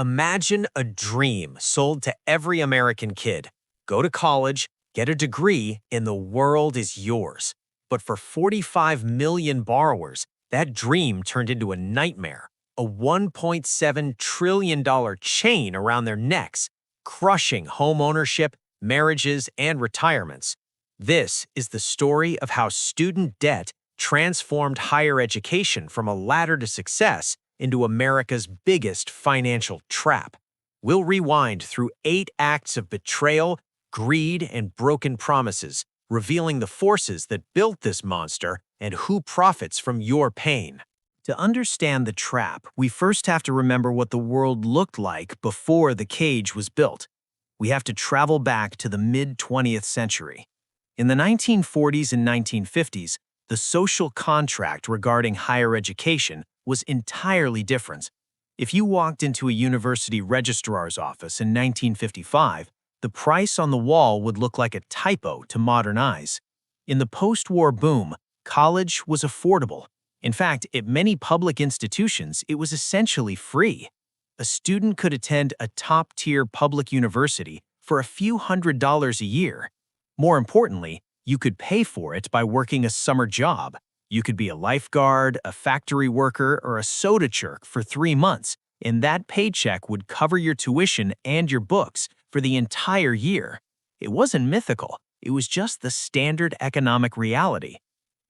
Imagine a dream sold to every American kid. Go to college, get a degree, and the world is yours. But for 45 million borrowers, that dream turned into a nightmare, a $1.7 trillion chain around their necks, crushing home ownership, marriages, and retirements. This is the story of how student debt transformed higher education from a ladder to success into America's biggest financial trap. We'll rewind through 8 acts of betrayal, greed, and broken promises, revealing the forces that built this monster and who profits from your pain. To understand the trap, we first have to remember what the world looked like before the cage was built. We have to travel back to the mid-20th century. In the 1940s and 1950s, the social contract regarding higher education was entirely different. If you walked into a university registrar's office in 1955, the price on the wall would look like a typo to modern eyes. In the post-war boom, college was affordable. In fact, at many public institutions, it was essentially free. A student could attend a top-tier public university for a few $100s a year. More importantly, you could pay for it by working a summer job. You could be a lifeguard, a factory worker, or a soda clerk for 3 months, and that paycheck would cover your tuition and your books for the entire year. It wasn't mythical, it was just the standard economic reality.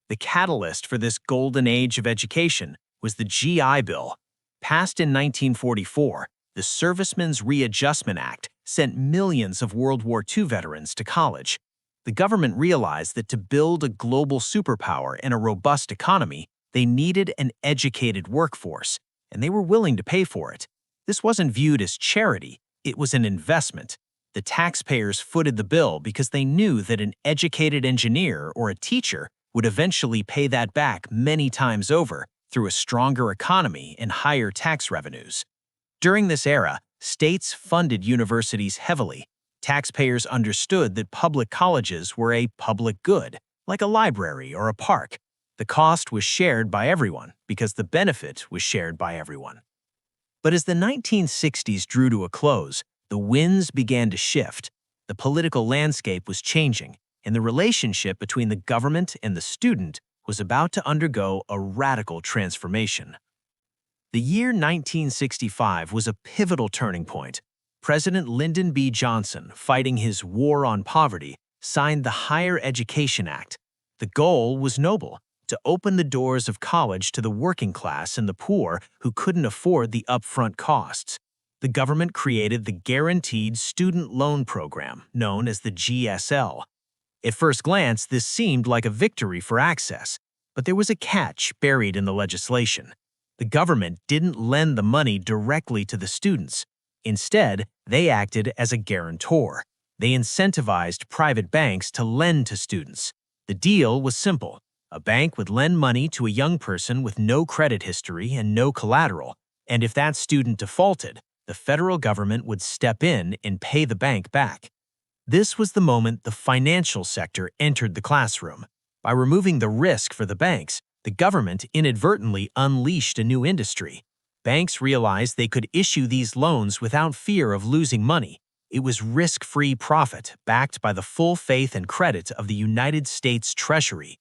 The catalyst for this golden age of education was the GI Bill. Passed in 1944, the Servicemen's Readjustment Act sent millions of World War II veterans to college. The government realized that to build a global superpower and a robust economy, they needed an educated workforce, and they were willing to pay for it. This wasn't viewed as charity, it was an investment. The taxpayers footed the bill because they knew that an educated engineer or a teacher would eventually pay that back many times over through a stronger economy and higher tax revenues. During this era, states funded universities heavily. Taxpayers understood that public colleges were a public good, like a library or a park. The cost was shared by everyone because the benefit was shared by everyone. But as the 1960s drew to a close, the winds began to shift. The political landscape was changing, and the relationship between the government and the student was about to undergo a radical transformation. The year 1965 was a pivotal turning point. President Lyndon B. Johnson, fighting his war on poverty, signed the Higher Education Act. The goal was noble: to open the doors of college to the working class and the poor who couldn't afford the upfront costs. The government created the Guaranteed Student Loan Program, known as the GSL. At first glance, this seemed like a victory for access, but there was a catch buried in the legislation. The government didn't lend the money directly to the students. Instead, they acted as a guarantor. They incentivized private banks to lend to students. The deal was simple. A bank would lend money to a young person with no credit history and no collateral, and if that student defaulted, the federal government would step in and pay the bank back. This was the moment the financial sector entered the classroom. By removing the risk for the banks, the government inadvertently unleashed a new industry. Banks realized they could issue these loans without fear of losing money. It was risk-free profit, backed by the full faith and credit of the United States Treasury.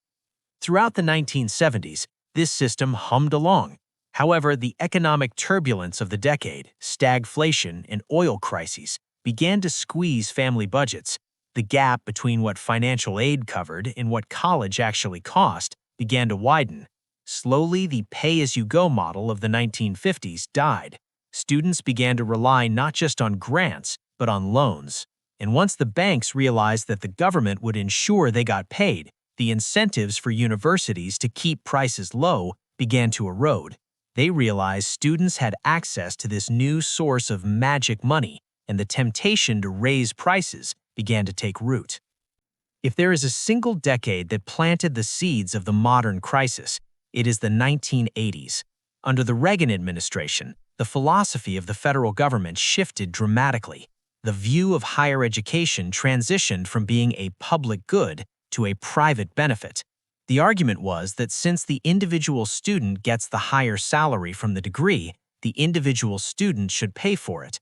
Throughout the 1970s, this system hummed along. However, the economic turbulence of the decade, stagflation, and oil crises began to squeeze family budgets. The gap between what financial aid covered and what college actually cost began to widen. Slowly, the pay-as-you-go model of the 1950s died. Students began to rely not just on grants, but on loans. And once the banks realized that the government would ensure they got paid, the incentives for universities to keep prices low began to erode. They realized students had access to this new source of magic money, and the temptation to raise prices began to take root. If there is a single decade that planted the seeds of the modern crisis, it is the 1980s. Under the Reagan administration, the philosophy of the federal government shifted dramatically. The view of higher education transitioned from being a public good to a private benefit. The argument was that since the individual student gets the higher salary from the degree, the individual student should pay for it.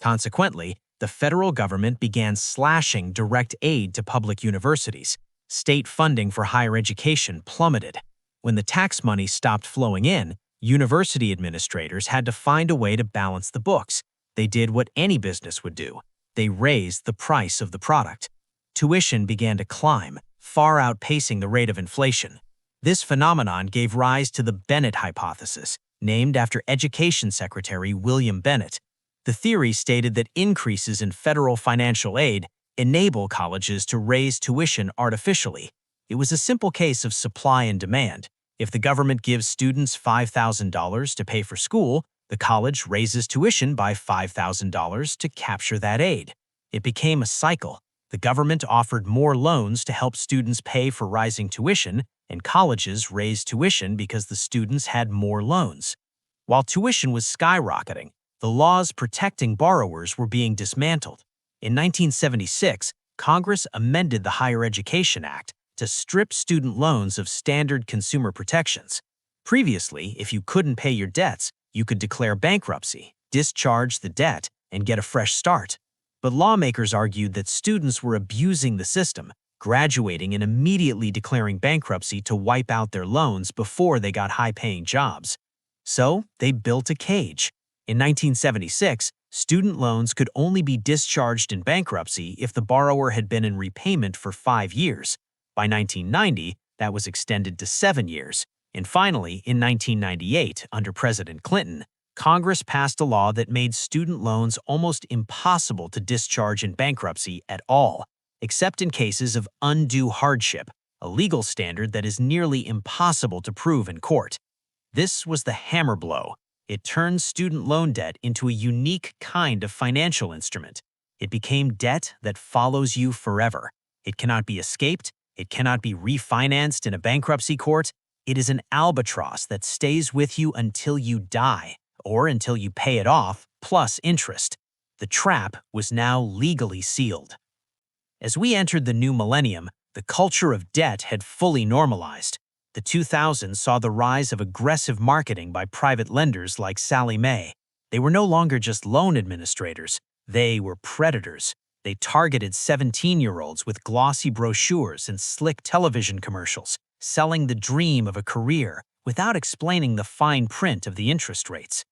Consequently, the federal government began slashing direct aid to public universities. State funding for higher education plummeted. When the tax money stopped flowing in, university administrators had to find a way to balance the books. They did what any business would do. They raised the price of the product. Tuition began to climb, far outpacing the rate of inflation. This phenomenon gave rise to the Bennett hypothesis, named after Education Secretary William Bennett. The theory stated that increases in federal financial aid enable colleges to raise tuition artificially. It was a simple case of supply and demand. If the government gives students $5,000 to pay for school, the college raises tuition by $5,000 to capture that aid. It became a cycle. The government offered more loans to help students pay for rising tuition, and colleges raised tuition because the students had more loans. While tuition was skyrocketing, the laws protecting borrowers were being dismantled. In 1976, Congress amended the Higher Education Act to strip student loans of standard consumer protections. Previously, if you couldn't pay your debts, you could declare bankruptcy, discharge the debt, and get a fresh start. But lawmakers argued that students were abusing the system, graduating and immediately declaring bankruptcy to wipe out their loans before they got high-paying jobs. So, they built a cage. In 1976, student loans could only be discharged in bankruptcy if the borrower had been in repayment for 5 years. By 1990, that was extended to 7 years. And finally, in 1998, under President Clinton, Congress passed a law that made student loans almost impossible to discharge in bankruptcy at all, except in cases of undue hardship, a legal standard that is nearly impossible to prove in court. This was the hammer blow. It turned student loan debt into a unique kind of financial instrument. It became debt that follows you forever. It cannot be escaped. It cannot be refinanced in a bankruptcy court. It is an albatross that stays with you until you die, or until you pay it off, plus interest. The trap was now legally sealed. As we entered the new millennium, the culture of debt had fully normalized. The 2000s saw the rise of aggressive marketing by private lenders like Sallie Mae. They were no longer just loan administrators. They were predators. They targeted 17-year-olds with glossy brochures and slick television commercials, selling the dream of a career without explaining the fine print of the interest rates.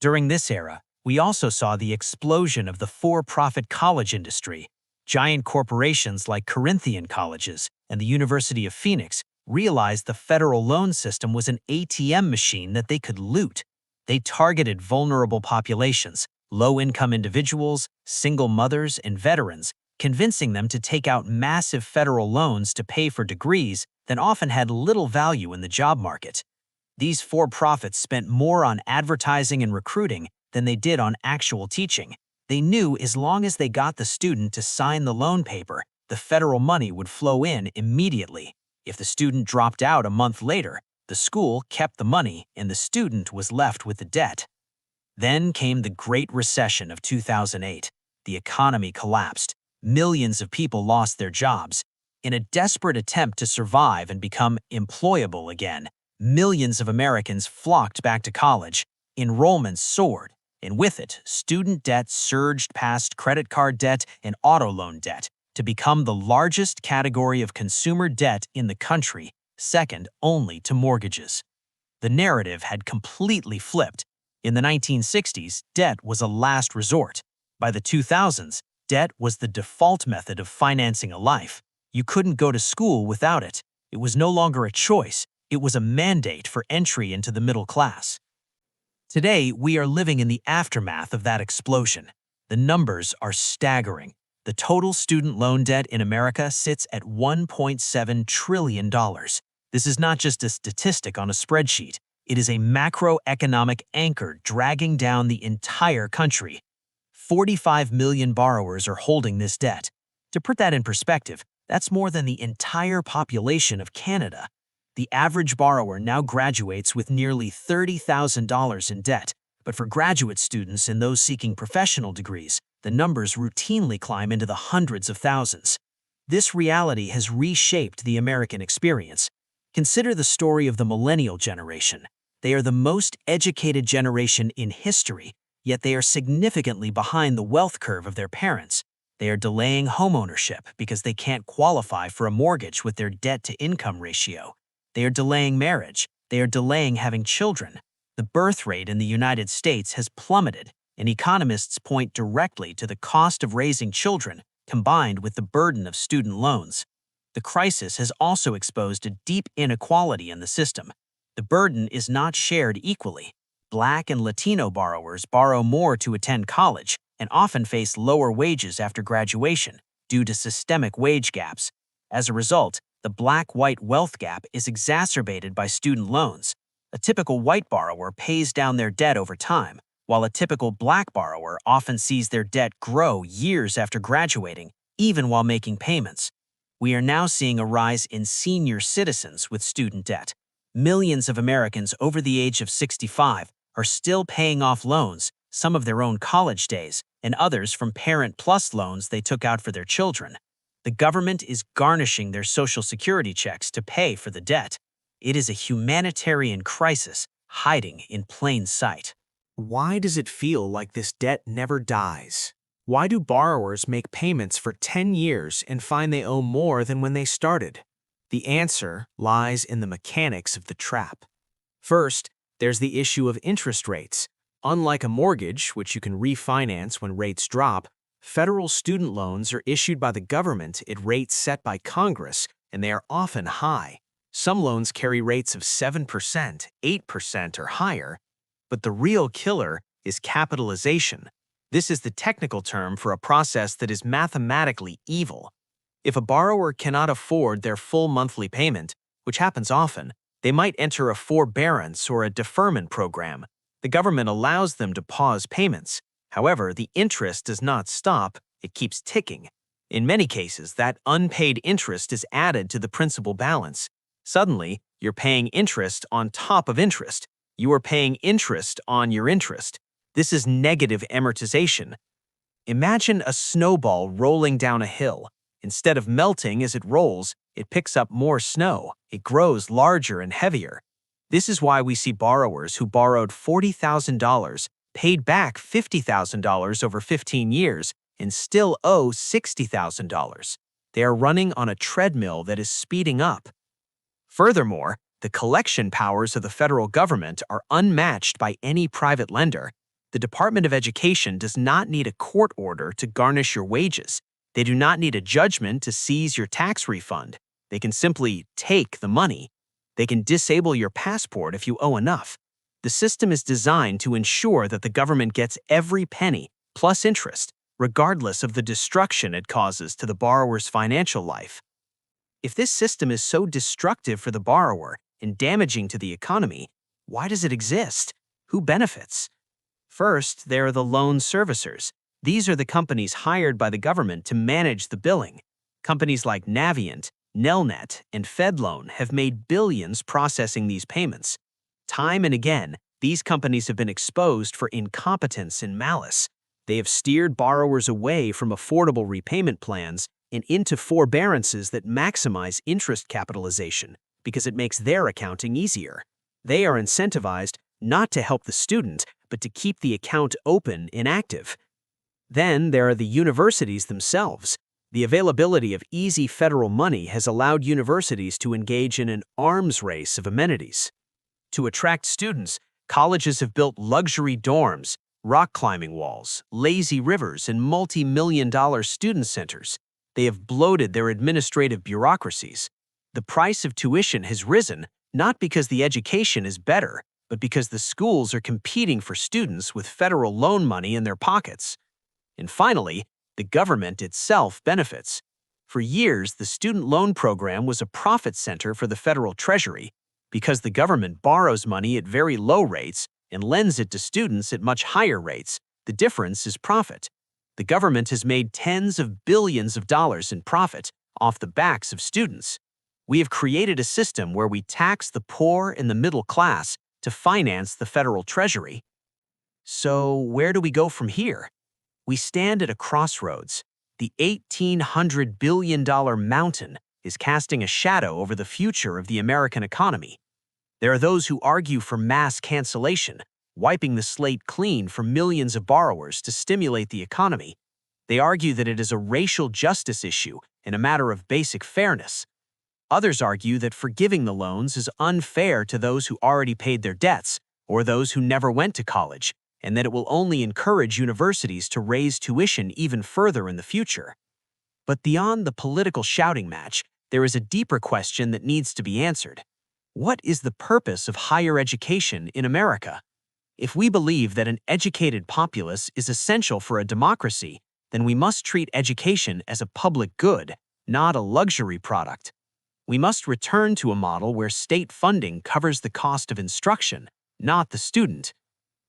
During this era, we also saw the explosion of the for-profit college industry. Giant corporations like Corinthian Colleges and the University of Phoenix realized the federal loan system was an ATM machine that they could loot. They targeted vulnerable populations, low-income individuals, single mothers, and veterans, convincing them to take out massive federal loans to pay for degrees that often had little value in the job market. These for-profits spent more on advertising and recruiting than they did on actual teaching. They knew as long as they got the student to sign the loan paper, the federal money would flow in immediately. If the student dropped out a month later, the school kept the money and the student was left with the debt. Then came the Great Recession of 2008. The economy collapsed. Millions of people lost their jobs. In a desperate attempt to survive and become employable again, millions of Americans flocked back to college. Enrollment soared, and with it, student debt surged past credit card debt and auto loan debt to become the largest category of consumer debt in the country, second only to mortgages. The narrative had completely flipped. In the 1960s, debt was a last resort. By the 2000s, debt was the default method of financing a life. You couldn't go to school without it. It was no longer a choice. It was a mandate for entry into the middle class. Today, we are living in the aftermath of that explosion. The numbers are staggering. The total student loan debt in America sits at $1.7 trillion. This is not just a statistic on a spreadsheet. It is a macroeconomic anchor dragging down the entire country. 45 million borrowers are holding this debt. To put that in perspective, that's more than the entire population of Canada. The average borrower now graduates with nearly $30,000 in debt, but for graduate students and those seeking professional degrees, the numbers routinely climb into the hundreds of thousands. This reality has reshaped the American experience. Consider the story of the millennial generation. They are the most educated generation in history, yet they are significantly behind the wealth curve of their parents. They are delaying homeownership because they can't qualify for a mortgage with their debt-to-income ratio. They are delaying marriage. They are delaying having children. The birth rate in the United States has plummeted, and economists point directly to the cost of raising children combined with the burden of student loans. The crisis has also exposed a deep inequality in the system. The burden is not shared equally. Black and Latino borrowers borrow more to attend college and often face lower wages after graduation due to systemic wage gaps. As a result, the black-white wealth gap is exacerbated by student loans. A typical white borrower pays down their debt over time, while a typical black borrower often sees their debt grow years after graduating, even while making payments. We are now seeing a rise in senior citizens with student debt. Millions of Americans over the age of 65 are still paying off loans, some of their own college days, and others from Parent Plus loans they took out for their children. The government is garnishing their Social Security checks to pay for the debt. It is a humanitarian crisis hiding in plain sight. Why does it feel like this debt never dies? Why do borrowers make payments for 10 years and find they owe more than when they started? The answer lies in the mechanics of the trap. First, there's the issue of interest rates. Unlike a mortgage, which you can refinance when rates drop, federal student loans are issued by the government at rates set by Congress, and they are often high. Some loans carry rates of 7%, 8%, or higher, but the real killer is capitalization. This is the technical term for a process that is mathematically evil. If a borrower cannot afford their full monthly payment, which happens often, they might enter a forbearance or a deferment program. The government allows them to pause payments. However, the interest does not stop, it keeps ticking. In many cases, that unpaid interest is added to the principal balance. Suddenly, you're paying interest on top of interest. You are paying interest on your interest. This is negative amortization. Imagine a snowball rolling down a hill. Instead of melting as it rolls, it picks up more snow. It grows larger and heavier. This is why we see borrowers who borrowed $40,000, paid back $50,000 over 15 years, and still owe $60,000. They are running on a treadmill that is speeding up. Furthermore, the collection powers of the federal government are unmatched by any private lender. The Department of Education does not need a court order to garnish your wages. They do not need a judgment to seize your tax refund. They can simply take the money. They can disable your passport if you owe enough. The system is designed to ensure that the government gets every penny, plus interest, regardless of the destruction it causes to the borrower's financial life. If this system is so destructive for the borrower and damaging to the economy, why does it exist? Who benefits? First, there are the loan servicers. These are the companies hired by the government to manage the billing. Companies like Navient, Nelnet, and FedLoan have made billions processing these payments. Time and again, these companies have been exposed for incompetence and malice. They have steered borrowers away from affordable repayment plans and into forbearances that maximize interest capitalization because it makes their accounting easier. They are incentivized not to help the student, but to keep the account open and active. Then there are the universities themselves. The availability of easy federal money has allowed universities to engage in an arms race of amenities. To attract students, colleges have built luxury dorms, rock climbing walls, lazy rivers, and multi-million-dollar student centers. They have bloated their administrative bureaucracies. The price of tuition has risen, not because the education is better, but because the schools are competing for students with federal loan money in their pockets. And finally, the government itself benefits. For years, the student loan program was a profit center for the federal treasury. Because the government borrows money at very low rates and lends it to students at much higher rates, the difference is profit. The government has made tens of billions of dollars in profit off the backs of students. We have created a system where we tax the poor and the middle class to finance the federal treasury. So where do we go from here? We stand at a crossroads. The $1,800 billion mountain is casting a shadow over the future of the American economy. There are those who argue for mass cancellation, wiping the slate clean for millions of borrowers to stimulate the economy. They argue that it is a racial justice issue and a matter of basic fairness. Others argue that forgiving the loans is unfair to those who already paid their debts or those who never went to college, and that it will only encourage universities to raise tuition even further in the future. But beyond the political shouting match, there is a deeper question that needs to be answered. What is the purpose of higher education in America? If we believe that an educated populace is essential for a democracy, then we must treat education as a public good, not a luxury product. We must return to a model where state funding covers the cost of instruction, not the student.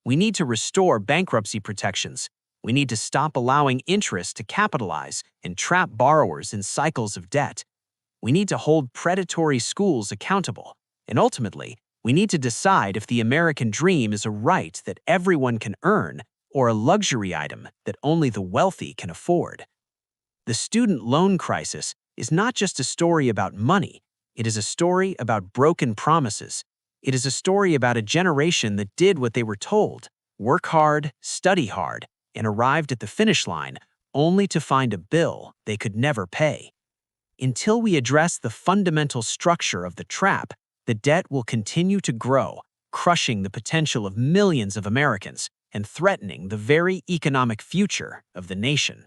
We need to restore bankruptcy protections. We need to stop allowing interest to capitalize and trap borrowers in cycles of debt. We need to hold predatory schools accountable. And ultimately, we need to decide if the American dream is a right that everyone can earn or a luxury item that only the wealthy can afford. The student loan crisis is not just a story about money. It is a story about broken promises. It is a story about a generation that did what they were told, work hard, study hard, and arrived at the finish line only to find a bill they could never pay. Until we address the fundamental structure of the trap, the debt will continue to grow, crushing the potential of millions of Americans and threatening the very economic future of the nation.